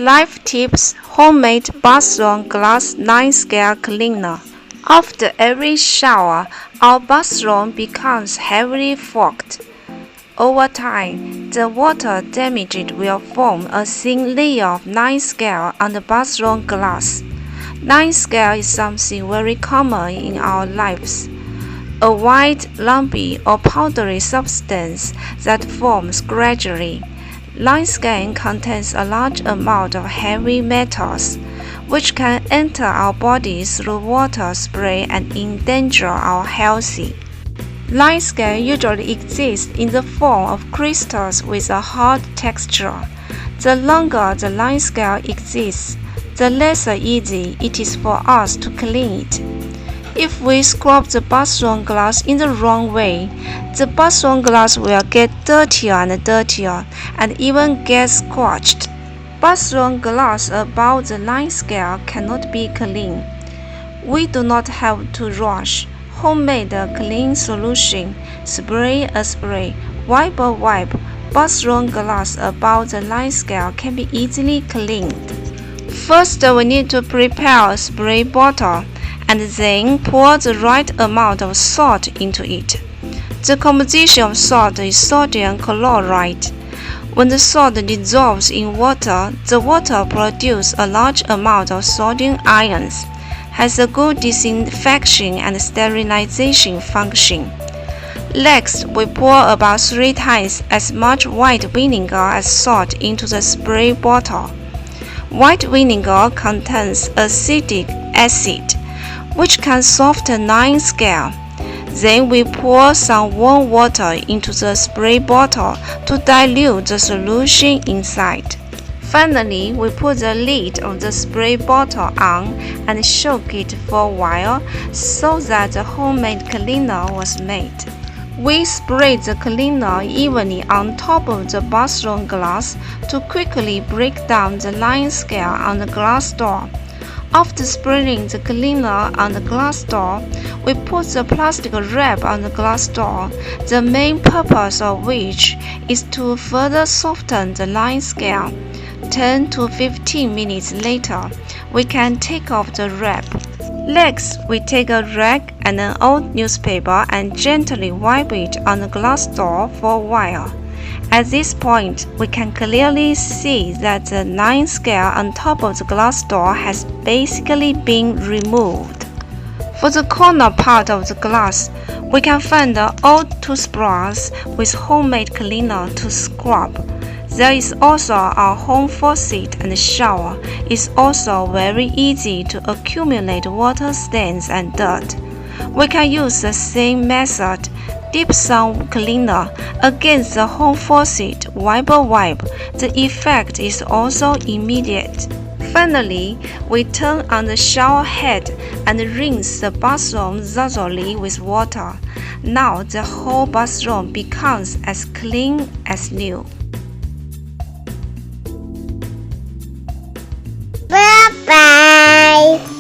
Life Tips Homemade Bathroom Glass Limescale Cleaner. After every shower, our bathroom becomes heavily fogged. Over time, the water damaged will form a thin layer of limescale on the bathroom glass. Limescale is something very common in our lives. A white, lumpy, or powdery substance that forms gradually. Limescale contains a large amount of heavy metals, which can enter our bodies through water spray and endanger our health. Limescale usually exists in the form of crystals with a hard texture. The longer the limescale exists, the less easy it is for us to clean it. If we scrub the bathroom glass in the wrong way, the bathroom glass will get dirtier and dirtier and even get scorched. Bathroom glass above the limescale cannot be cleaned. We do not have to rush. Homemade clean solution, spray a spray, wipe a wipe, bathroom glass above the limescale can be easily cleaned. First, we need to prepare a spray bottle and then pour the right amount of salt into it. The composition of salt is sodium chloride. When the salt dissolves in water, the water produces a large amount of sodium ions, has a good disinfection and sterilization function. Next, we pour about 3 times as much white vinegar as salt into the spray bottle. White vinegar contains acetic acid, which can soften limescale. Then we pour some warm water into the spray bottle to dilute the solution inside. Finally, we put the lid of the spray bottle on and shook it for a while so that the homemade cleaner was made. We sprayed the cleaner evenly on top of the bathroom glass to quickly break down the limescale on the glass door. After spraying the cleaner on the glass door, we put the plastic wrap on the glass door, the main purpose of which is to further soften the limescale. 10 to 15 minutes later, we can take off the wrap. Next, we take a rag and an old newspaper and gently wipe it on the glass door for a while. At this point, we can clearly see that the limescale on top of the glass door has basically been removed. For the corner part of the glass, we can find an old toothbrush with homemade cleaner to scrub. There is also our home faucet and shower. It's also very easy to accumulate water stains and dirt. We can use the same method. Dip some cleaner against the home faucet, wipe a wipe. The effect is also immediate. Finally, we turn on the shower head and rinse the bathroom thoroughly with water. Now the whole bathroom becomes as clean as new. Bye-bye.